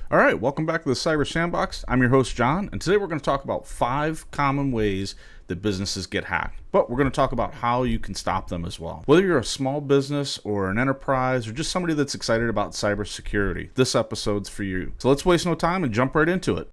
All right, welcome back to the Cyber Sandbox. I'm your host, John, and today we're going to talk about 5 common ways that businesses get hacked. But we're going to talk about how you can stop them as well. Whether you're a small business or an enterprise or just somebody that's excited about cybersecurity, this episode's for you. So let's waste no time and jump right into it.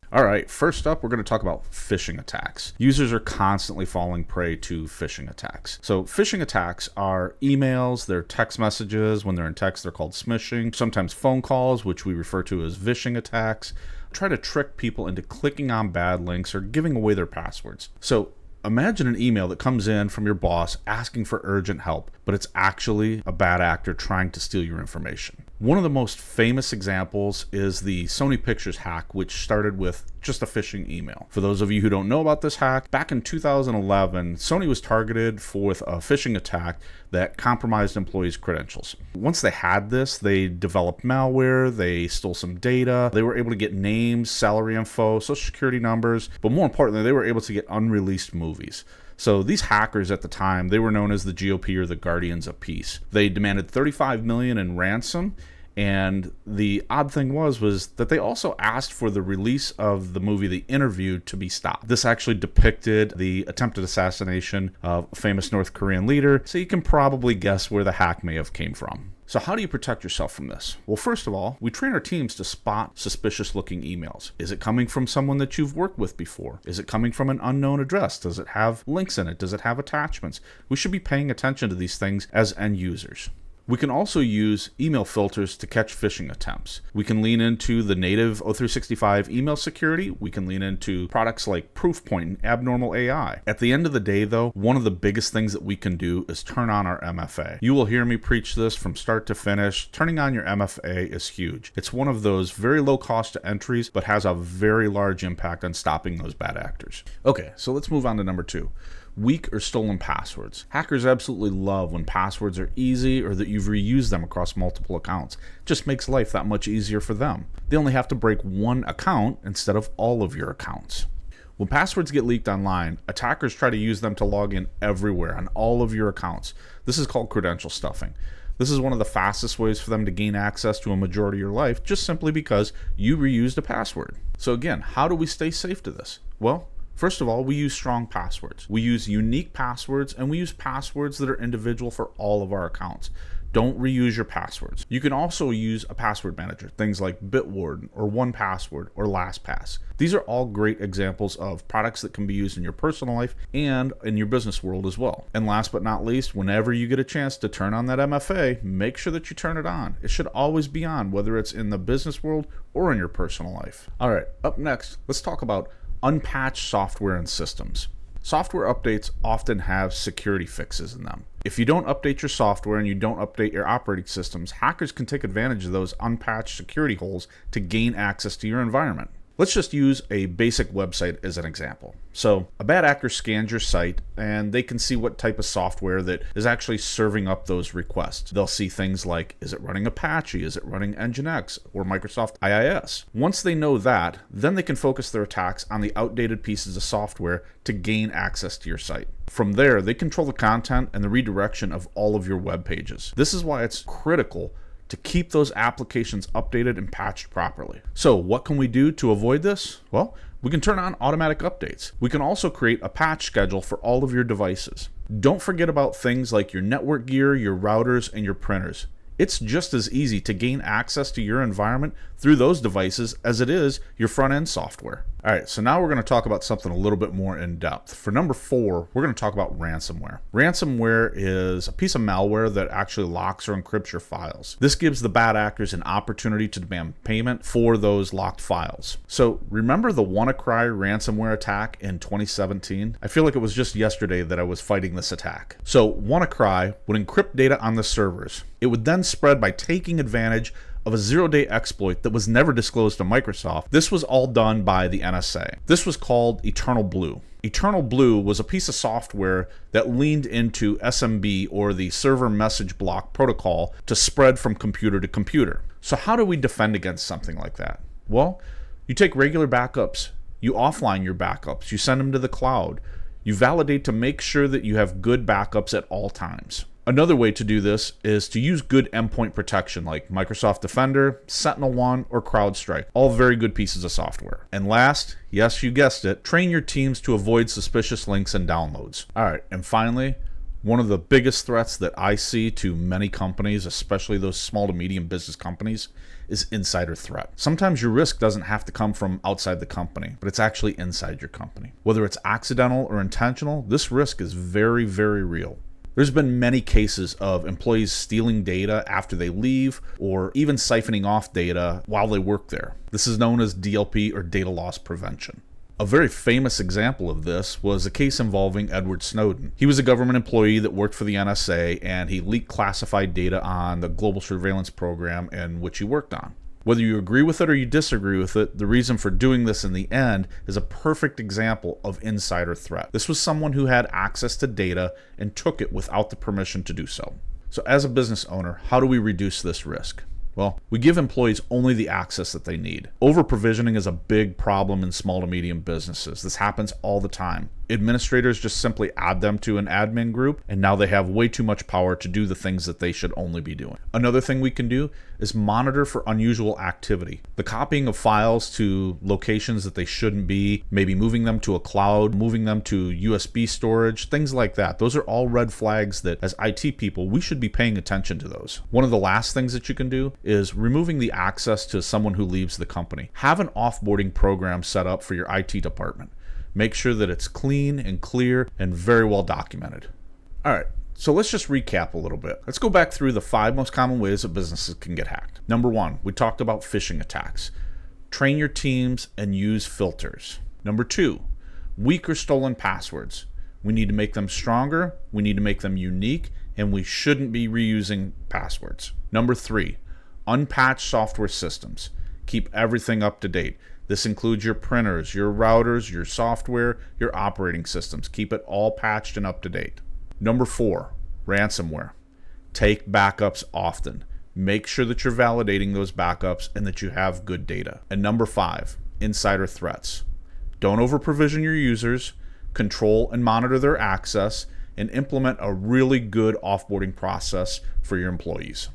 All right, first up, we're going to talk about phishing attacks. Users are constantly falling prey to phishing attacks. So phishing attacks are emails, they're text messages. When they're in text, they're called smishing. Sometimes phone calls, which we refer to as vishing attacks, try to trick people into clicking on bad links or giving away their passwords. So imagine an email that comes in from your boss asking for urgent help, but it's actually a bad actor trying to steal your information. One of the most famous examples is the Sony Pictures hack, which started with just a phishing email. For those of you who don't know about this hack, back in 2011, Sony was targeted with a phishing attack that compromised employees' credentials. Once they had this, they developed malware, they stole some data, they were able to get names, salary info, social security numbers, but more importantly, they were able to get unreleased movies. So these hackers at the time, they were known as the GOP or the Guardians of Peace. They demanded $35 million in ransom, and the odd thing was that they also asked for the release of the movie The Interview to be stopped. This actually depicted the attempted assassination of a famous North Korean leader, so you can probably guess where the hack may have came from. So how do you protect yourself from this? Well, first of all, we train our teams to spot suspicious looking emails. Is it coming from someone that you've worked with before? Is it coming from an unknown address? Does it have links in it? Does it have attachments? We should be paying attention to these things as end users. We can also use email filters to catch phishing attempts. We can lean into the native O365 email security. We can lean into products like Proofpoint and Abnormal AI. At the end of the day, though, one of the biggest things that we can do is turn on our MFA. You will hear me preach this from start to finish. Turning on your MFA is huge. It's one of those very low cost to entries, but has a very large impact on stopping those bad actors. Okay, so let's move on to number 2. Weak or stolen passwords. Hackers absolutely love when passwords are easy or that you've reused them across multiple accounts. It just makes life that much easier for them. They only have to break one account instead of all of your accounts. When passwords get leaked online, attackers try to use them to log in everywhere on all of your accounts. This is called credential stuffing. This is one of the fastest ways for them to gain access to a majority of your life just simply because you reused a password. So again, how do we stay safe to this? Well, first of all, we use strong passwords. We use unique passwords, and we use passwords that are individual for all of our accounts. Don't reuse your passwords. You can also use a password manager, things like Bitwarden or 1Password or LastPass. These are all great examples of products that can be used in your personal life and in your business world as well. And last but not least, whenever you get a chance to turn on that MFA, make sure that you turn it on. It should always be on, whether it's in the business world or in your personal life. All right, up next, let's talk about unpatched software and systems. Software updates often have security fixes in them. If you don't update your software and you don't update your operating systems, hackers can take advantage of those unpatched security holes to gain access to your environment. Let's just use a basic website as an example. So a bad actor scans your site and they can see what type of software that is actually serving up those requests. They'll see things like, is it running Apache? Is it running Nginx or Microsoft IIS? Once they know that, then they can focus their attacks on the outdated pieces of software to gain access to your site. From there, they control the content and the redirection of all of your web pages. This is why it's critical to keep those applications updated and patched properly. So what can we do to avoid this? Well, we can turn on automatic updates. We can also create a patch schedule for all of your devices. Don't forget about things like your network gear, your routers, and your printers. It's just as easy to gain access to your environment through those devices as it is your front-end software. All right, so now we're going to talk about something a little bit more in depth. For number 4, we're going to talk about ransomware. Ransomware is a piece of malware that actually locks or encrypts your files. This gives the bad actors an opportunity to demand payment for those locked files. So remember the WannaCry ransomware attack in 2017? I feel like it was just yesterday that I was fighting this attack. So WannaCry would encrypt data on the servers. It would then spread by taking advantage of a zero-day exploit that was never disclosed to Microsoft. This was all done by the NSA. This was called Eternal Blue. Eternal Blue was a piece of software that leaned into SMB, or the server message block protocol, to spread from computer to computer. So how do we defend against something like that? Well, you take regular backups, you offline your backups, you send them to the cloud, you validate to make sure that you have good backups at all times. Another way to do this is to use good endpoint protection like Microsoft Defender, SentinelOne, or CrowdStrike. All very good pieces of software. And last, yes, you guessed it, train your teams to avoid suspicious links and downloads. All right, and finally, one of the biggest threats that I see to many companies, especially those small to medium business companies, is insider threat. Sometimes your risk doesn't have to come from outside the company, but it's actually inside your company. Whether it's accidental or intentional, this risk is very, very real. There's been many cases of employees stealing data after they leave, or even siphoning off data while they work there. This is known as DLP, or data loss prevention. A very famous example of this was a case involving Edward Snowden. He was a government employee that worked for the NSA, and he leaked classified data on the global surveillance program in which he worked on. Whether you agree with it or you disagree with it, the reason for doing this in the end is a perfect example of insider threat. This was someone who had access to data and took it without the permission to do so. So as a business owner, how do we reduce this risk? Well, we give employees only the access that they need. Over-provisioning is a big problem in small to medium businesses. This happens all the time. Administrators just simply add them to an admin group, and now they have way too much power to do the things that they should only be doing. Another thing we can do is monitor for unusual activity. The copying of files to locations that they shouldn't be, maybe moving them to a cloud, moving them to USB storage, things like that. Those are all red flags that, as IT people, we should be paying attention to those. One of the last things that you can do is removing the access to someone who leaves the company. Have an offboarding program set up for your IT department. Make sure that it's clean and clear and very well documented. All right, so let's just recap a little bit. Let's go back through the 5 most common ways that businesses can get hacked. Number 1, we talked about phishing attacks. Train your teams and use filters. Number 2, weak or stolen passwords. We need to make them stronger, we need to make them unique, and we shouldn't be reusing passwords. Number 3, unpatched software systems. Keep everything up to date. This includes your printers, your routers, your software, your operating systems. Keep it all patched and up to date. Number 4, ransomware. Take backups often. Make sure that you're validating those backups and that you have good data. And number 5, insider threats. Don't over-provision your users, control and monitor their access, and implement a really good offboarding process for your employees.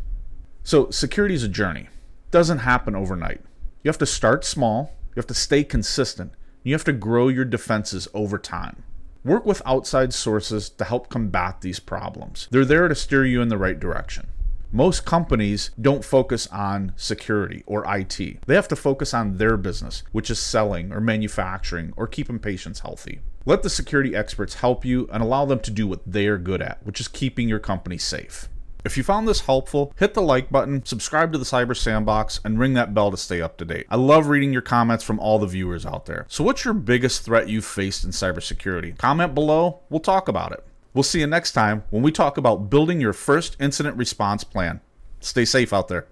So security is a journey. It doesn't happen overnight. You have to start small. You have to stay consistent. You have to grow your defenses over time. Work with outside sources to help combat these problems. They're there to steer you in the right direction. Most companies don't focus on security or IT. They have to focus on their business, which is selling or manufacturing or keeping patients healthy. Let the security experts help you and allow them to do what they're good at, which is keeping your company safe. If you found this helpful, hit the like button, subscribe to the Cyber Sandbox, and ring that bell to stay up to date. I love reading your comments from all the viewers out there. So what's your biggest threat you've faced in cybersecurity? Comment below, we'll talk about it. We'll see you next time when we talk about building your first incident response plan. Stay safe out there.